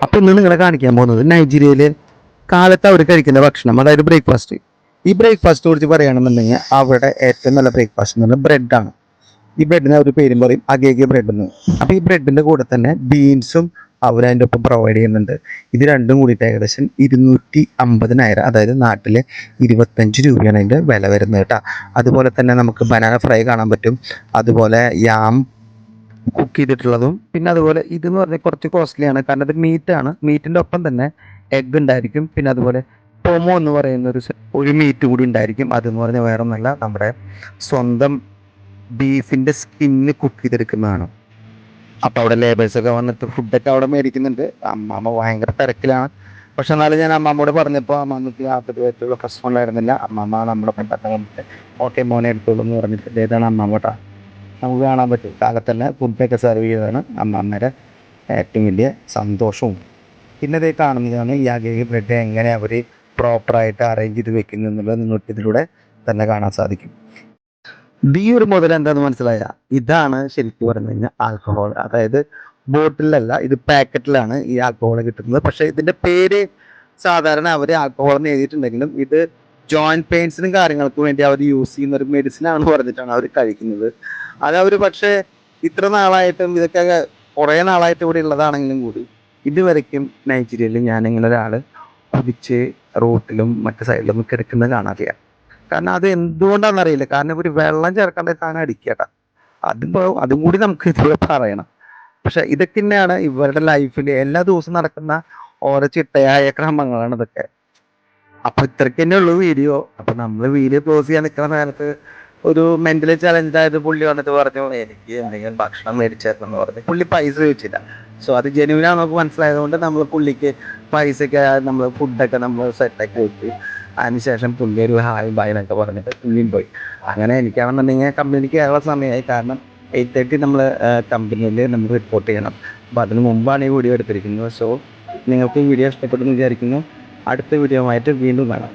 അപ്പോൾ ഇന്ന് നിങ്ങളെ കാണിക്കാൻ പോകുന്നത് നൈജീരിയയിൽ കാലത്ത് അവർ കഴിക്കുന്ന ഭക്ഷണം, അതായത് ബ്രേക്ക്ഫാസ്റ്റ്. ഈ ബ്രേക്ക്ഫാസ്റ്റ് കുറിച്ച് പറയുകയാണെന്നുണ്ടെങ്കിൽ അവിടെ ഏറ്റവും നല്ല ബ്രേക്ക്ഫാസ്റ്റ് എന്ന് പറഞ്ഞാൽ ബ്രെഡാണ്. ഈ ബ്രെഡിന് അവർ പേരും പറയും അഗേഗെ ബ്രെഡ് എന്ന്. അപ്പോൾ ഈ ബ്രെഡിൻ്റെ കൂടെ തന്നെ ബീൻസും അവരതിൻ്റെ ഒപ്പം പ്രൊവൈഡ് ചെയ്യുന്നുണ്ട്. ഇത് രണ്ടും കൂടിയിട്ട് ഏകദേശം 250 നാira, അതായത് നാട്ടിലെ 25 രൂപയാണ് അതിൻ്റെ വില വരുന്നത് കേട്ടോ. അതുപോലെ തന്നെ നമുക്ക് ബനാന ഫ്രൈ കാണാൻ പറ്റും, അതുപോലെ യാം കുക്ക് ചെയ്തിട്ടുള്ളതും. പിന്നെ അതുപോലെ ഇതെന്ന് പറഞ്ഞാൽ കുറച്ച് കോസ്റ്റ്ലിയാണ്, കാരണം ഇത് മീറ്റാണ്. മീറ്റിൻ്റെ ഒപ്പം തന്നെ എഗ്ഗ് ഉണ്ടായിരിക്കും. പിന്നെ അതുപോലെ പൊമോ എന്ന് പറയുന്ന ഒരു മീറ്റ് കൂടി ഉണ്ടായിരിക്കും. അതെന്ന് പറഞ്ഞാൽ വേറെ ഒന്നല്ല, നമ്മുടെ സ്വന്തം ബീഫിൻ്റെ സ്കിന്ന് കുക്ക് ചെയ്തെടുക്കുന്നതാണ്. അപ്പോൾ അവിടെ ലേബേഴ്സൊക്കെ വന്നിട്ട് ഫുഡൊക്കെ അവിടെ മേടിക്കുന്നുണ്ട്. അമ്മാമ്മ ഭയങ്കര തിരക്കിലാണ്. പക്ഷെ എന്നാലും ഞാൻ അമ്മാമ്മയോട് പറഞ്ഞപ്പോൾ അമ്മക്ക് യാതൊരു വിധത്തിലുള്ള പ്രശ്നമുണ്ടായിരുന്നില്ല. അമ്മാമ്മ നമ്മുടെ പെട്ടെന്ന് വന്നിട്ട് ഓക്കെ മോനെ എടുത്തോളൂ എന്ന് പറഞ്ഞിട്ട് ഇതാണ് അമ്മാമ്മ കേട്ടോ. നമുക്ക് കാണാൻ പറ്റും കാലത്ത് തന്നെ ഫുഡൊക്കെ സെർവ് ചെയ്തതാണ് അമ്മമ്മയുടെ ഏറ്റവും വലിയ സന്തോഷവും. പിന്നെ ഇത് കാണുന്നതാണ് ഈ അഗേഗെ ബ്രെഡ് എങ്ങനെ അവർ പ്രോപ്പറായിട്ട് അറേഞ്ച് ചെയ്ത് വെക്കുന്നു എന്നുള്ളത് നിങ്ങൾക്ക് ഇതിലൂടെ തന്നെ കാണാൻ സാധിക്കും. ഈ ഒരു മുതൽ എന്താണെന്ന് മനസ്സിലായ, ഇതാണ് ശരിക്കും പറഞ്ഞു കഴിഞ്ഞാൽ ആൽക്കഹോൾ. അതായത് ബോട്ടിലല്ല, ഇത് പാക്കറ്റിലാണ് ഈ ആൽക്കഹോൾ കിട്ടുന്നത്. പക്ഷേ ഇതിൻ്റെ പേര് സാധാരണ അവർ ആൽക്കഹോൾ എന്ന് എഴുതിയിട്ടുണ്ടെങ്കിലും ഇത് ജോയിൻറ്റ് പെയിൻസിനും കാര്യങ്ങൾക്കും വേണ്ടി അവർ യൂസ് ചെയ്യുന്ന ഒരു മെഡിസിൻ ആണെന്ന് പറഞ്ഞിട്ടാണ് അവർ കഴിക്കുന്നത്. അതവർ പക്ഷേ ഇത്ര നാളായിട്ടും ഇതൊക്കെ കുറേ നാളായിട്ട് ഇവിടെ ഉള്ളതാണെങ്കിലും കൂടി ഇതുവരയ്ക്കും നൈജീരിയയിൽ ഞാനിങ്ങനെ ഒരാൾ കുടിച്ച് റോട്ടിലും മറ്റു സൈഡിലും കിടക്കുന്നത് കാണാറില്ല. കാരണം അത് എന്തുകൊണ്ടാണെന്നറിയില്ല. കാരണം ഒരു വെള്ളം ചേർക്കാണ്ട് സാധനം അടിക്കട്ടാ, അതും കൂടി നമുക്ക് ഇതിലൂടെ പറയണം. പക്ഷെ ഇതൊക്കെ തന്നെയാണ് ഇവരുടെ ലൈഫിൽ എല്ലാ ദിവസവും നടക്കുന്ന ഓരോ ചിട്ടയായ ക്രമങ്ങളാണ് ഇതൊക്കെ. അപ്പൊ ഇത്രയ്ക്ക് തന്നെ ഉള്ളൂ വീഡിയോ. അപ്പൊ നമ്മൾ വീഡിയോ ക്ലോസ് ചെയ്യാൻ നിൽക്കുന്ന നേരത്ത് ഒരു മെന്റലി ചലഞ്ച് ആയത് പുള്ളി വന്നിട്ട് പറഞ്ഞു എനിക്ക് എന്തെങ്കിലും ഭക്ഷണം മേടിച്ചേർന്നെന്ന് പറഞ്ഞു. പുള്ളി പൈസ ചോദിച്ചില്ല. സോ അത് ജെന്യൂനാണ് നമുക്ക് മനസ്സിലായതുകൊണ്ട് നമ്മൾ പുള്ളിക്ക് പൈസയൊക്കെ നമ്മൾ ഫുഡൊക്കെ നമ്മൾ സെറ്റാക്കി വെച്ച് അതിനുശേഷം പുള്ളി ഒരു ഹായ് ബൈ എന്നൊക്കെ പറഞ്ഞിട്ട് പുള്ളിയും പോയി. അങ്ങനെ എനിക്കാണെന്നുണ്ടെങ്കിൽ കമ്പനിക്ക് കയറാനുള്ള സമയമായി. കാരണം 8:30 നമ്മൾ കമ്പനിയിൽ നമ്മൾ റിപ്പോർട്ട് ചെയ്യണം. അപ്പോൾ അതിന് മുമ്പാണ് ഈ വീഡിയോ എടുത്തിരിക്കുന്നത്. സോ നിങ്ങൾക്ക് ഈ വീഡിയോ ഇഷ്ടപ്പെട്ടെന്ന് വിചാരിക്കുന്നു. അടുത്ത വീഡിയോ ആയിട്ട് വീണ്ടും കാണാം.